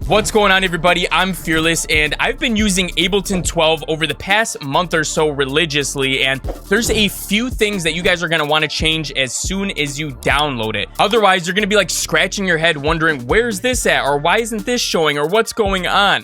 What's going on, everybody? I'm Fearless, and I've been using Ableton 12 over the past month or so religiously, and there's a few things that you guys are going to want to change as soon as you download it. Otherwise, you're going to be like scratching your head wondering, where's this at? Or why isn't this showing? Or what's going on?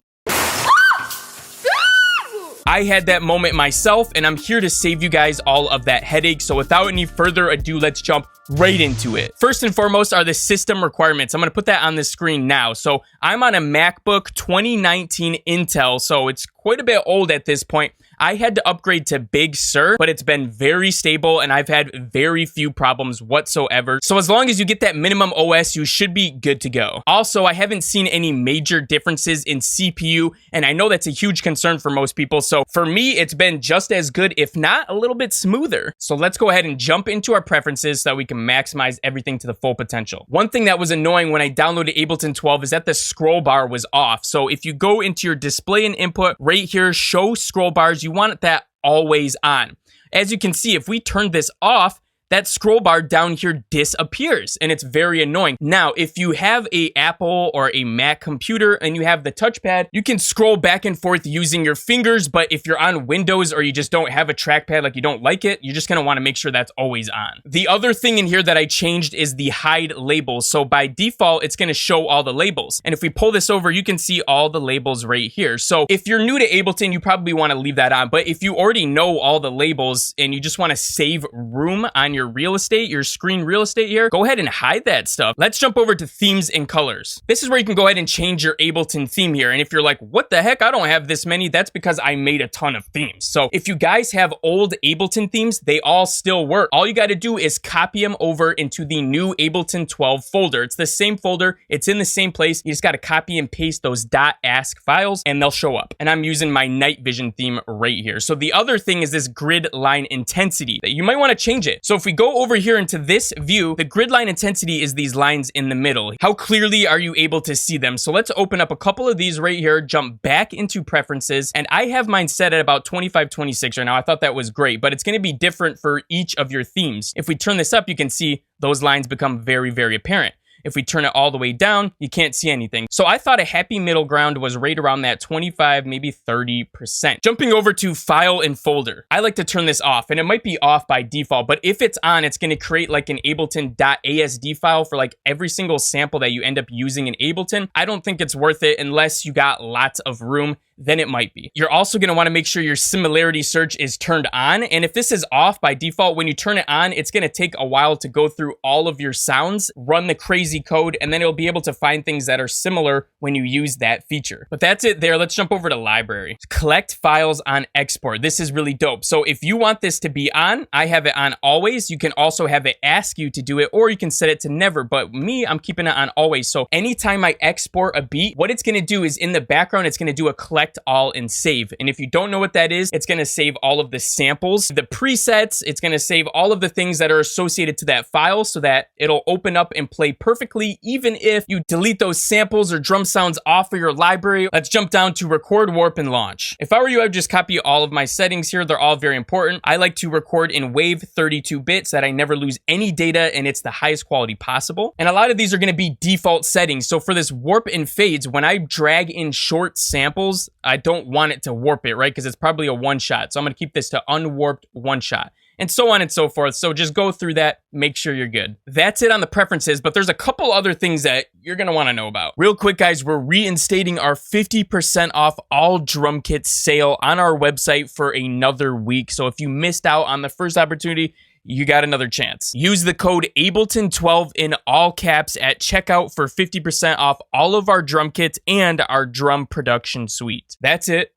I had that moment myself, and I'm here to save you guys all of that headache. So without any further ado, let's jump right into it. First and foremost are the system requirements. I'm going to put that on the screen now. So I'm on a MacBook 2019 Intel, so it's quite a bit old at this point. I had to upgrade to Big Sur, but it's been very stable and I've had very few problems whatsoever. So as long as you get that minimum OS, you should be good to go. Also, I haven't seen any major differences in CPU, and I know that's a huge concern for most people. So for me, it's been just as good, if not a little bit smoother. So let's go ahead and jump into our preferences so that we can maximize everything to the full potential. One thing that was annoying when I downloaded Ableton 12 is that the scroll bar was off. So if you go into your display and input right here, show scroll bars, you want that always on. As you can see, if we turn this off, that scroll bar down here disappears, and it's very annoying. Now, if you have a Apple or a Mac computer and you have the touchpad, you can scroll back and forth using your fingers, but if you're on Windows or you just don't have a trackpad, like you don't like it, you're just gonna wanna make sure that's always on. The other thing in here that I changed is the hide labels. So by default, it's gonna show all the labels. And if we pull this over, you can see all the labels right here. So if you're new to Ableton, you probably wanna leave that on, but if you already know all the labels and you just wanna save room on your real estate, your screen real estate here, go ahead and hide that stuff. Let's jump over to themes and colors. This is where you can go ahead and change your Ableton theme here. And if you're like, what the heck? I don't have this many. That's because I made a ton of themes. So if you guys have old Ableton themes, they all still work. All you got to do is copy them over into the new Ableton 12 folder. It's the same folder. It's in the same place. You just got to copy and paste those .ask files and they'll show up. And I'm using my night vision theme right here. So the other thing is this grid line intensity that you might want to change it. So if we go over here into this view, the grid line intensity is these lines in the middle. How clearly are you able to see them? So let's open up a couple of these right here, jump back into preferences, and I have mine set at about 25-26 right now. I thought that was great, but it's going to be different for each of your themes. If we turn this up, you can see those lines become very, very apparent. If we turn it all the way down, you can't see anything. So I thought a happy middle ground was right around that 25, maybe 30%. Jumping over to file and folder. I like to turn this off, and it might be off by default, but if it's on, it's gonna create like an Ableton.asd file for like every single sample that you end up using in Ableton. I don't think it's worth it unless you got lots of room. Then it might be. You're also going to want to make sure your similarity search is turned on. And if this is off by default, when you turn it on, it's going to take a while to go through all of your sounds, run the crazy code, and then it'll be able to find things that are similar when you use that feature. But that's it there. Let's jump over to library. Collect files on export. This is really dope. So if you want this to be on, I have it on always. You can also have it ask you to do it, or you can set it to never. But me, I'm keeping it on always. So anytime I export a beat, what it's going to do is in the background, it's going to do a collect all and save. And if you don't know what that is, it's going to save all of the samples, the presets. It's going to save all of the things that are associated to that file so that it'll open up and play perfectly, even if you delete those samples or drum sounds off of your library. Let's jump down to record, warp, and launch. If I were you, I would just copy all of my settings here. They're all very important. I like to record in WAV 32 bits so that I never lose any data and it's the highest quality possible. And a lot of these are going to be default settings. So for this warp and fades, when I drag in short samples, I don't want it to warp it, right? Because it's probably a one shot. So I'm going to keep this to unwarped one shot, and so on and so forth. So just go through that, make sure you're good. That's it on the preferences, but there's a couple other things that you're going to want to know about. Real quick, guys, we're reinstating our 50% off all drum kits sale on our website for another week. So if you missed out on the first opportunity, you got another chance. Use the code Ableton12 in all caps at checkout for 50% off all of our drum kits and our drum production suite. That's it.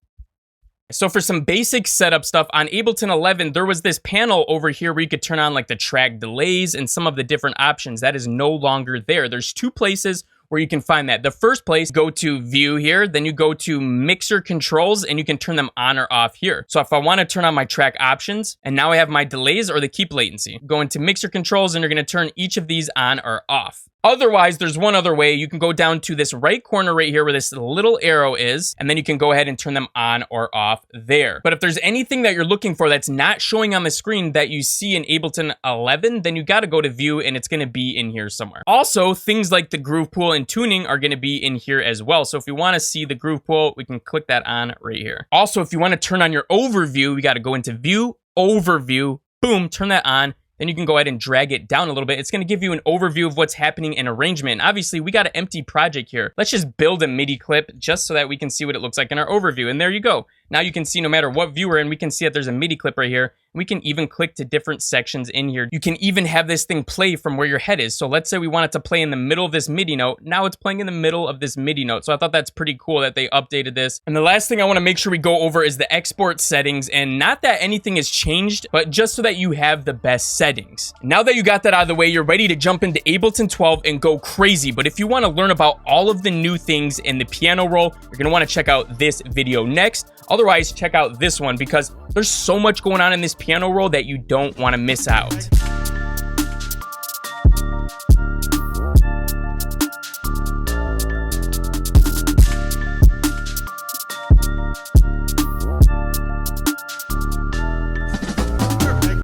So for some basic setup stuff on Ableton 11, there was this panel over here where you could turn on like the track delays and some of the different options. That is no longer there. There's two places where you can find that. The first place, go to view here, then you go to mixer controls and you can turn them on or off here. So if I want to turn on my track options, and now I have my delays or the keep latency, go into mixer controls and you're going to turn each of these on or off. Otherwise, there's one other way. You can go down to this right corner right here where this little arrow is, and then you can go ahead and turn them on or off there. But if there's anything that you're looking for that's not showing on the screen that you see in Ableton 11, then you got to go to view and it's going to be in here somewhere. Also, things like the groove pool and tuning are going to be in here as well. So if we want to see the groove pool, we can click that on right here. Also, if you want to turn on your overview, we got to go into view, overview, boom, turn that on. Then you can go ahead and drag it down a little bit. It's going to give you an overview of what's happening in arrangement. And obviously, we got an empty project here. Let's just build a MIDI clip just so that we can see what it looks like in our overview. And there you go. Now you can see no matter what view we're in, we can see that there's a MIDI clip right here. We can even click to different sections in here. You can even have this thing play from where your head is. So let's say we want it to play in the middle of this MIDI note. Now it's playing in the middle of this MIDI note. So I thought that's pretty cool that they updated this. And the last thing I want to make sure we go over is the export settings. And not that anything has changed, but just so that you have the best settings. Now that you got that out of the way, you're ready to jump into Ableton 12 and go crazy. But if you want to learn about all of the new things in the piano roll, you're going to want to check out this video next. Otherwise, check out this one because there's so much going on in this piano roll that you don't want to miss out.